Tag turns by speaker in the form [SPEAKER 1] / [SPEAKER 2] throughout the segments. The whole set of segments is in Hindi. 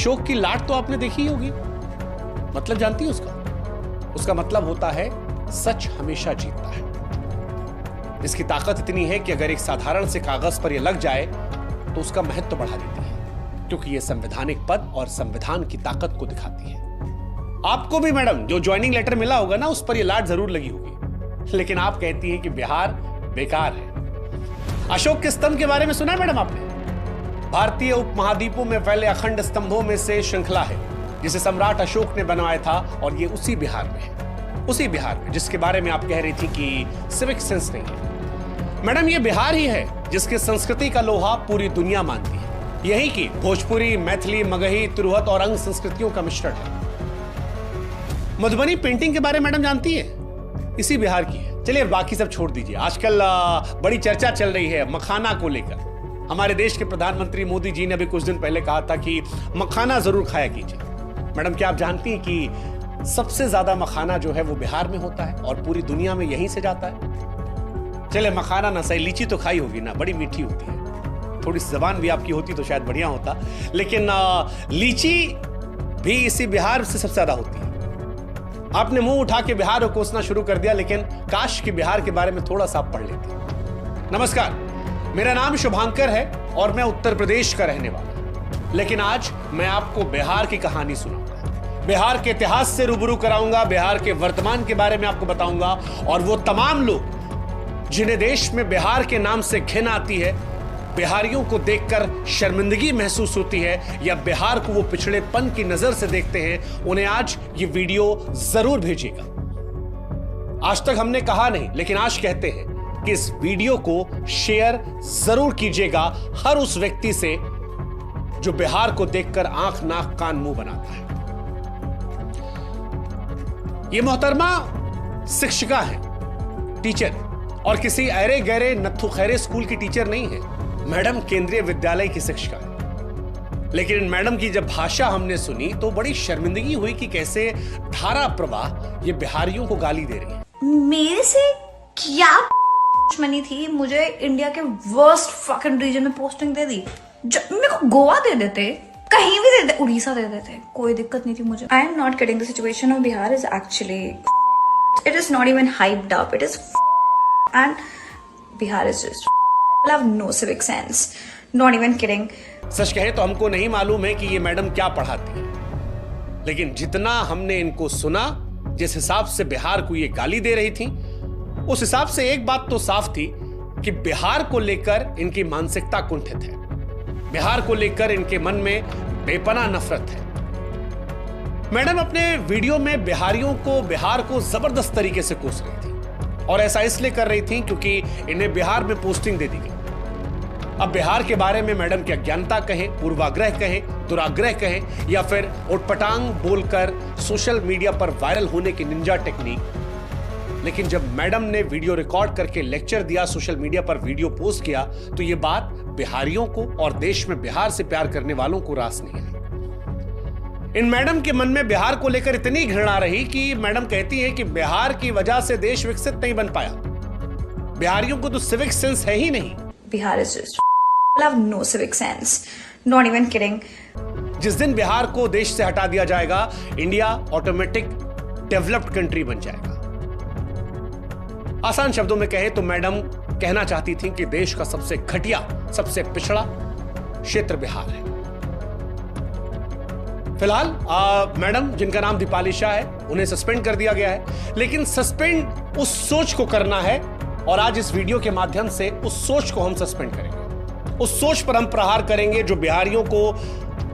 [SPEAKER 1] अशोक की लाट तो आपने देखी ही होगी। मतलब जानती है उसका मतलब होता है सच हमेशा जीतता है। इसकी ताकत इतनी है कि अगर एक साधारण से कागज पर यह लग जाए तो उसका महत्व बढ़ा देती है, क्योंकि यह संवैधानिक पद और संविधान की ताकत को दिखाती है। आपको भी मैडम जो ज्वाइनिंग लेटर मिला होगा ना, उस पर यह लाट जरूर लगी होगी, लेकिन आप कहती हैं कि बिहार बेकार है। अशोक के स्तंभ के बारे में सुना है मैडम आपने? भारतीय उपमहाद्वीपों में फैले अखंड स्तंभों में से श्रृंखला है जिसे सम्राट अशोक ने बनवाया था, और ये उसी बिहार में है, उसी बिहार में जिसके बारे में आप कह रही थी कि सिविक सेंस नहीं है। मैडम ये बिहार ही है जिसकी संस्कृति का लोहा पूरी दुनिया मानती है। यही की भोजपुरी, मैथिली, मगही, तिरहुत और अंग संस्कृतियों का मिश्रण है। मधुबनी पेंटिंग के बारे में मैडम जानती है? इसी बिहार की है। चलिए बाकी सब छोड़ दीजिए। आजकल बड़ी चर्चा चल रही है मखाना को लेकर। हमारे देश के प्रधानमंत्री मोदी जी ने अभी कुछ दिन पहले कहा था कि मखाना जरूर खाया कीजिए। मैडम क्या आप जानती हैं कि सबसे ज्यादा मखाना जो है वो बिहार में होता है और पूरी दुनिया में यहीं से जाता है? चले मखाना ना सही, लीची तो खाई होगी ना, बड़ी मीठी होती है। थोड़ी सी जबान भी आपकी होती तो शायद बढ़िया होता, लेकिन लीची भी इसी बिहार से सबसे ज्यादा होती है। आपने मुंह उठा के बिहार को कोसना शुरू कर दिया, लेकिन काश के बिहार के बारे में थोड़ा सा आप पढ़ लेते। नमस्कार, मेरा नाम शुभांकर है और मैं उत्तर प्रदेश का रहने वाला हूं। लेकिन आज मैं आपको बिहार की कहानी सुनाऊंगा, बिहार के इतिहास से रूबरू कराऊंगा, बिहार के वर्तमान के बारे में आपको बताऊंगा, और वो तमाम लोग जिन्हें देश में बिहार के नाम से घिन आती है, बिहारियों को देखकर शर्मिंदगी महसूस होती है, या बिहार को वो पिछड़ेपन की नजर से देखते हैं, उन्हें आज ये वीडियो जरूर भेजिएगा। आज तक हमने कहा नहीं, लेकिन आज कहते हैं कि इस वीडियो को शेयर जरूर कीजिएगा हर उस व्यक्ति से जो बिहार को देखकर आंख, नाक, कान, मुंह बनाता है। ये मोहतरमा शिक्षिका है, टीचर, और किसी अरे गहरे नत्थु खैरे स्कूल की टीचर नहीं है। मैडम केंद्रीय विद्यालय की शिक्षिका है। लेकिन मैडम की जब भाषा हमने सुनी तो बड़ी शर्मिंदगी हुई कि कैसे धारा प्रवाह ये बिहारियों को गाली दे रही है।
[SPEAKER 2] मेरे से क्या दुश्मनी थी? मुझे इंडिया के वर्स्ट फकिंग रीजन में पोस्टिंग दे दी। मेरे को गोवा दे देते, कहीं भी दे देते, उड़ीसा दे देते, कोई दिक्कत नहीं थी मुझे। I am not kidding, the situation of Bihar is actually, it is not even hyped up, it is and Bihar is just have no civic sense, not even kidding।
[SPEAKER 1] सच कहे तो हमको नहीं मालूम है कि ये मैडम क्या पढ़ाती है, लेकिन जितना हमने इनको सुना, जिस हिसाब से बिहार को ये गाली दे रही थी, उस हिसाब से एक बात तो साफ थी कि बिहार को लेकर इनकी मानसिकता कुंठित है। बिहार को लेकर इनके मन में बेपनाह नफरत है। मैडम अपने वीडियो में बिहार को जबरदस्त तरीके से कोस रही थी, और ऐसा इसलिए कर रही थी क्योंकि इन्हें बिहार में पोस्टिंग दे दी गई। अब बिहार के बारे में मैडम की अज्ञानता कहें, पूर्वाग्रह कहें, दुराग्रह कहें, या फिर उटपटांग बोलकर सोशल मीडिया पर वायरल होने की निंजा टेक्निक, लेकिन जब मैडम ने वीडियो रिकॉर्ड करके लेक्चर दिया, सोशल मीडिया पर वीडियो पोस्ट किया, तो यह बात बिहारियों को और देश में बिहार से प्यार करने वालों को रास नहीं आई। इन मैडम के मन में बिहार को लेकर इतनी घृणा रही कि मैडम कहती है कि बिहार की वजह से देश विकसित नहीं बन पाया। बिहारियों को तो सिविक सेंस है ही नहीं।
[SPEAKER 2] Bihar is just have no civic sense, not even kidding।
[SPEAKER 1] जिस दिन बिहार को देश से हटा दिया जाएगा, इंडिया ऑटोमेटिक डेवलप्ड कंट्री बन जाएगा। आसान शब्दों में कहे तो मैडम कहना चाहती थी कि देश का सबसे घटिया, सबसे पिछड़ा क्षेत्र बिहार है। फिलहाल मैडम जिनका नाम दीपाली शाह है, उन्हें सस्पेंड कर दिया गया है, लेकिन सस्पेंड उस सोच को करना है, और आज इस वीडियो के माध्यम से उस सोच को हम सस्पेंड करेंगे। उस सोच पर हम प्रहार करेंगे जो बिहारियों को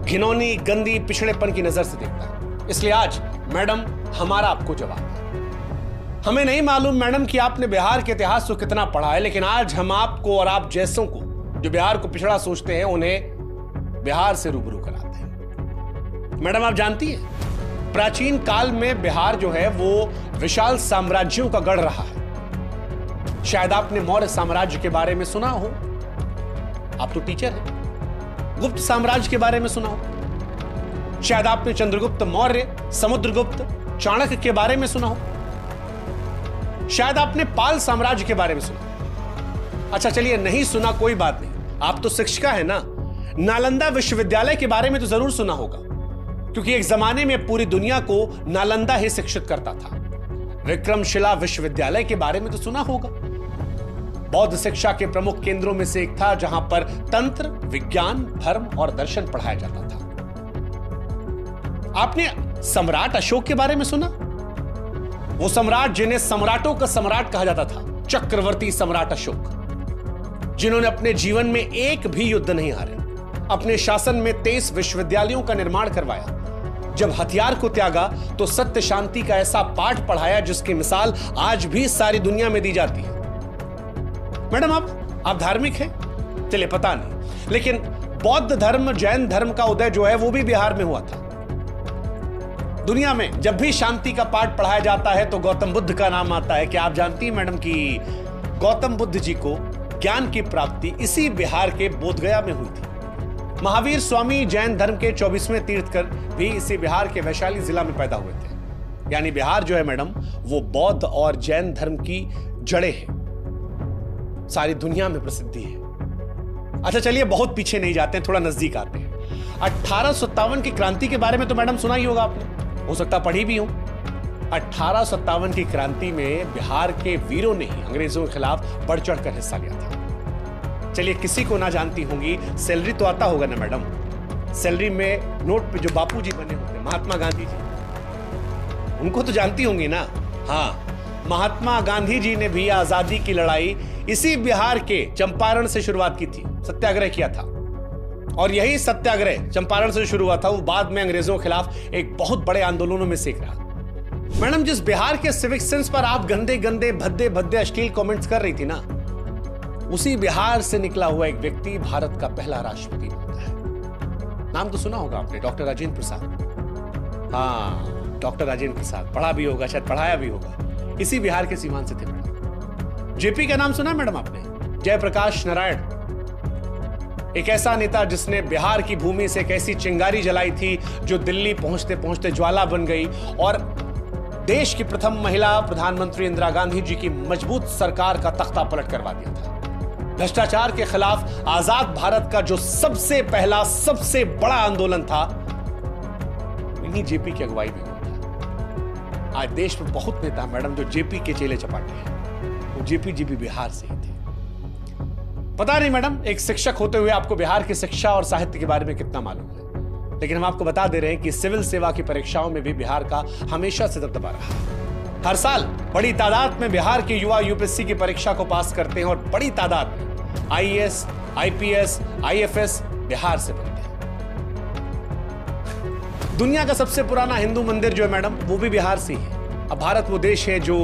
[SPEAKER 1] घिनौनी, गंदी, पिछड़ेपन की नजर से देखता है। इसलिए आज मैडम हमारा आपको जवाब है। हमें नहीं मालूम मैडम कि आपने बिहार के इतिहास को कितना पढ़ा है, लेकिन आज हम आपको और आप जैसों को जो बिहार को पिछड़ा सोचते हैं, उन्हें बिहार से रूबरू कराते हैं। मैडम आप जानती है, प्राचीन काल में बिहार जो है वो विशाल साम्राज्यों का गढ़ रहा है। शायद आपने मौर्य साम्राज्य के बारे में सुना हो, आप तो टीचर हैं। गुप्त साम्राज्य के बारे में सुना हो, शायद आपने चंद्रगुप्त मौर्य, समुद्रगुप्त, चाणक्य के बारे में सुना हो, शायद आपने पाल साम्राज्य के बारे में सुना। अच्छा चलिए, नहीं सुना कोई बात नहीं, आप तो शिक्षिका है ना, नालंदा विश्वविद्यालय के बारे में तो जरूर सुना होगा। क्योंकि एक जमाने में पूरी दुनिया को नालंदा ही शिक्षित करता था। विक्रमशिला विश्वविद्यालय के बारे में तो सुना होगा। बौद्ध शिक्षा के प्रमुख केंद्रों में से एक था, जहां पर तंत्र, विज्ञान, धर्म और दर्शन पढ़ाया जाता था। आपने सम्राट अशोक के बारे में सुना? वो सम्राट जिन्हें सम्राटों का सम्राट कहा जाता था, चक्रवर्ती सम्राट अशोक, जिन्होंने अपने जीवन में एक भी युद्ध नहीं हारे, अपने शासन में 23 विश्वविद्यालयों का निर्माण करवाया। जब हथियार को त्यागा तो सत्य शांति का ऐसा पाठ पढ़ाया जिसकी मिसाल आज भी सारी दुनिया में दी जाती है। मैडम आप धार्मिक हैं? चलिए पता नहीं, लेकिन बौद्ध धर्म, जैन धर्म का उदय जो है वो भी बिहार में हुआ था। दुनिया में जब भी शांति का पाठ पढ़ाया जाता है तो गौतम बुद्ध का नाम आता है। क्या आप जानती हैं मैडम कि गौतम बुद्ध जी को ज्ञान की प्राप्ति इसी बिहार के बोधगया में हुई थी। महावीर स्वामी जैन धर्म के 24वें तीर्थकर भी इसी बिहार के वैशाली जिला में पैदा हुए थे। यानी बिहार जो है मैडम वो बौद्ध और जैन धर्म की जड़ें हैं, सारी दुनिया में प्रसिद्धि है। अच्छा चलिए बहुत पीछे नहीं जाते हैं, थोड़ा नजदीक आते हैं। 1857 की क्रांति के बारे में तो मैडम सुना ही होगा आपने, हो सकता पढ़ी भी हो। 1857 की क्रांति में बिहार के वीरों ने ही अंग्रेजों के खिलाफ बढ़ चढ़कर हिस्सा लिया था। चलिए किसी को ना जानती होंगी, सैलरी तो आता होगा ना मैडम। सैलरी में नोट पे जो बापूजी बने होते, महात्मा गांधी जी, उनको तो जानती होंगी ना। हाँ, महात्मा गांधी जी ने भी आजादी की लड़ाई इसी बिहार के चंपारण से शुरुआत की थी, सत्याग्रह किया था। और यही सत्याग्रह चंपारण से शुरू हुआ था, वो बाद में अंग्रेजों के खिलाफ एक बहुत बड़े आंदोलनों में से एक रहा। मैडम जिस बिहार के सिविक सेंस पर आप गंदे गंदे भद्दे भद्दे अश्लील कमेंट्स कर रही थी ना, उसी बिहार से निकला हुआ एक व्यक्ति भारत का पहला राष्ट्रपति बनता है। नाम तो सुना होगा आपने, डॉक्टर राजेंद्र प्रसाद। हाँ, डॉक्टर राजेंद्र प्रसाद, पढ़ा भी होगा, शायद पढ़ाया भी होगा। इसी बिहार के सीमांत से थे मैडम। जेपी का नाम सुना मैडम आपने? जयप्रकाश नारायण, एक ऐसा नेता जिसने बिहार की भूमि से एक ऐसी चिंगारी जलाई थी जो दिल्ली पहुंचते पहुंचते ज्वाला बन गई और देश की प्रथम महिला प्रधानमंत्री इंदिरा गांधी जी की मजबूत सरकार का तख्ता पलट करवा दिया था। भ्रष्टाचार के खिलाफ आजाद भारत का जो सबसे पहला सबसे बड़ा आंदोलन था, इन्हीं जेपी की अगुवाई में हुआ था। आज देश में बहुत नेता मैडम जो जेपी के चेले चपाटे हैं, वो जेपी जी भी बिहार से ही थे। पता नहीं मैडम एक शिक्षक होते हुए आपको बिहार की शिक्षा और साहित्य के बारे में कितना मालूम है, लेकिन हम आपको बता दे रहे हैं कि सिविल सेवा की परीक्षाओं में भी बिहार का हमेशा से दबदबा रहा है। हर साल बड़ी तादाद में बिहार के युवा यूपीएससी की परीक्षा को पास करते हैं और बड़ी तादाद में आईएएस, आईपीएस, आईएफएस बिहार से बनते हैं। दुनिया का सबसे पुराना हिंदू मंदिर जो है मैडम वो भी बिहार से ही है। अब भारत वो देश है जो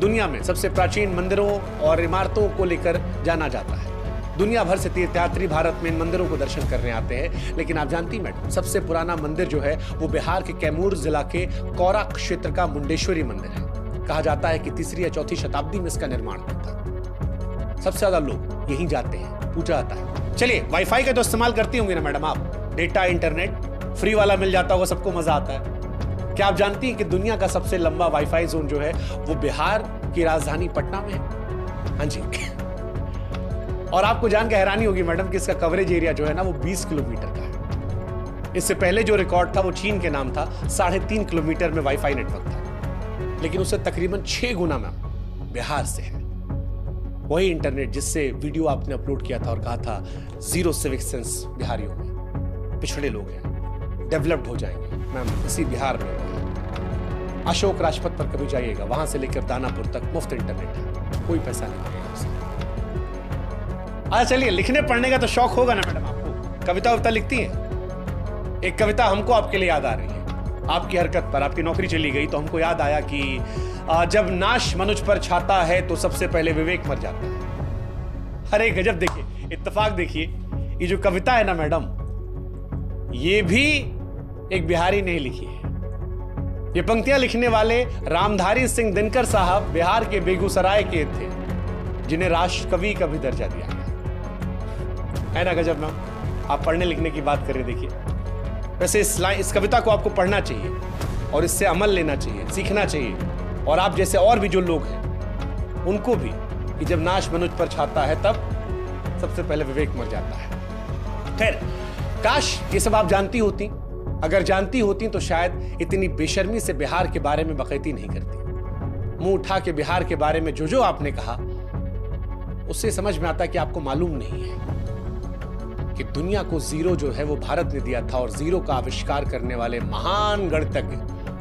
[SPEAKER 1] दुनिया में सबसे प्राचीन मंदिरों और इमारतों को लेकर जाना जाता है। दुनिया भर से तीर्थयात्री भारत में इन मंदिरों को दर्शन करने आते हैं। लेकिन आप जानती मैडम सबसे पुराना मंदिर जो है वो बिहार के कैमूर जिला के कौरा क्षेत्र का मुंडेश्वरी मंदिर है। कहा जाता है कि 3री या 4थी शताब्दी में इसका निर्माण हुआ था। सबसे ज्यादा लोग यहीं जाते हैं, पूजा आता है। चलिए वाईफाई का तो इस्तेमाल करती होंगी ना मैडम आप, डेटा इंटरनेट फ्री वाला मिल जाता होगा, सबको मजा आता है। क्या आप जानती हैं कि दुनिया का सबसे लंबा वाईफाई जोन जो है वो बिहार की राजधानी पटना में है? हाँ जी। और आपको जान के हैरानी होगी मैडम कि इसका कवरेज एरिया जो है ना वो 20 किलोमीटर का है। इससे पहले जो रिकॉर्ड था वो चीन के नाम था, 3.5 किलोमीटर में वाईफाई नेटवर्क था, लेकिन उससे तकरीबन 6 गुना में बिहार से है वही इंटरनेट जिससे वीडियो आपने अपलोड किया था और कहा था जीरो सिविक सेंस बिहारियों में, पिछड़े लोग हैं, डेवलप्ड हो जाएंगे। मैम इसी बिहार में अशोक राजपथ पर कभी जाइएगा, वहां से लेकर दानापुर तक मुफ्त इंटरनेट है, कोई पैसा नहीं लगेगा उससे। अच्छा चलिए, लिखने पढ़ने का तो शौक होगा ना मैडम आपको, कविता वविता लिखती हैं? एक कविता हमको आपके लिए याद आ रही है। आपकी हरकत पर, आपकी नौकरी चली गई तो हमको याद आया कि जब नाश मनुष्य पर छाता है तो सबसे पहले विवेक मर जाता है। अरे गजब, देखिए इत्तेफाक, देखिए ये जो कविता है ना मैडम, ये भी एक बिहारी ने लिखी है। ये पंक्तियां लिखने वाले रामधारी सिंह दिनकर साहब बिहार के बेगूसराय के थे, जिन्हें राष्ट्र कवि का भी दर्जा दिया गया है ना। गजब मैम, आप पढ़ने लिखने की बात कर रहे, देखिए। वैसे इस कविता को आपको पढ़ना चाहिए और इससे अमल लेना चाहिए, सीखना चाहिए। और आप जैसे और भी जो लोग हैं उनको भी, कि जब नाश मनुष्य पर छाता है तब सबसे पहले विवेक मर जाता है। खैर, काश ये सब आप जानती होती, अगर जानती होती तो शायद इतनी बेशर्मी से बिहार के बारे में बकैती नहीं करती। मुंह उठा के बिहार के बारे में जो आपने कहा, उससे समझ में आता कि आपको मालूम नहीं है कि दुनिया को जीरो जो है वो भारत ने दिया था, और जीरो का आविष्कार करने वाले महान गणितज्ञ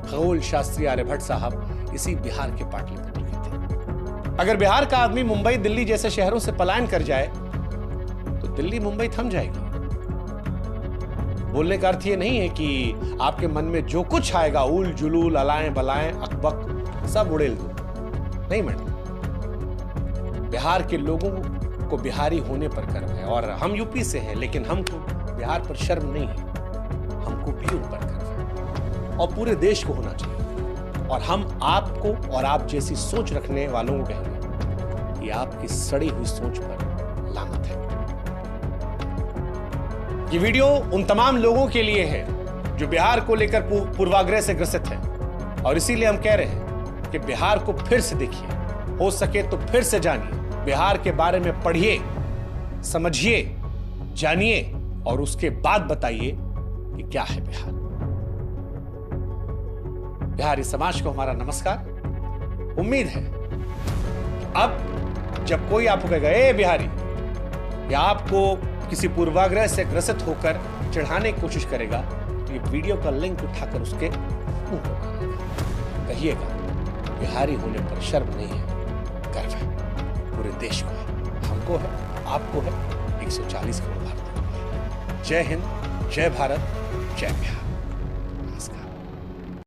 [SPEAKER 1] खगोल शास्त्री आर्यभट्ट साहब इसी बिहार के पाटलिपुत्र के थे। अगर बिहार का आदमी मुंबई दिल्ली जैसे शहरों से पलायन कर जाए तो दिल्ली मुंबई थम जाएगी। बोलने का अर्थ ये नहीं है कि आपके मन में जो कुछ आएगा, उल जुलूल अलाएं बलाएं अकबक सब उड़ेल दो। नहीं मैडम, बिहार के लोगों को बिहारी होने पर गर्व है, और हम यूपी से हैं, लेकिन हमको बिहार पर शर्म नहीं है, हमको भी उन पर गर्व है, और पूरे देश को होना चाहिए। और हम आपको और आप जैसी सोच रखने वालों को कहेंगे कि आपकी सड़ी हुई सोच पर लानत है। ये वीडियो उन तमाम लोगों के लिए है जो बिहार को लेकर पूर्वाग्रह से ग्रसित है, और इसीलिए हम कह रहे हैं कि बिहार को फिर से देखिए, हो सके तो फिर से जानिए, बिहार के बारे में पढ़िए, समझिए, जानिए, और उसके बाद बताइए कि क्या है बिहार। बिहारी समाज को हमारा नमस्कार। उम्मीद है अब जब कोई आपको कहेगा ए बिहारी, या आपको किसी पूर्वाग्रह से ग्रसित होकर चढ़ाने की कोशिश करेगा, तो ये वीडियो का लिंक उठाकर उसके मुंह पर मारेगा। कहिएगा बिहारी होने पर शर्म नहीं है, गर्व है, पूरे देश को है, हमको है, आपको है, 140 करोड़ भारतीयों को है। जय हिंद, जय भारत, जय बिहार।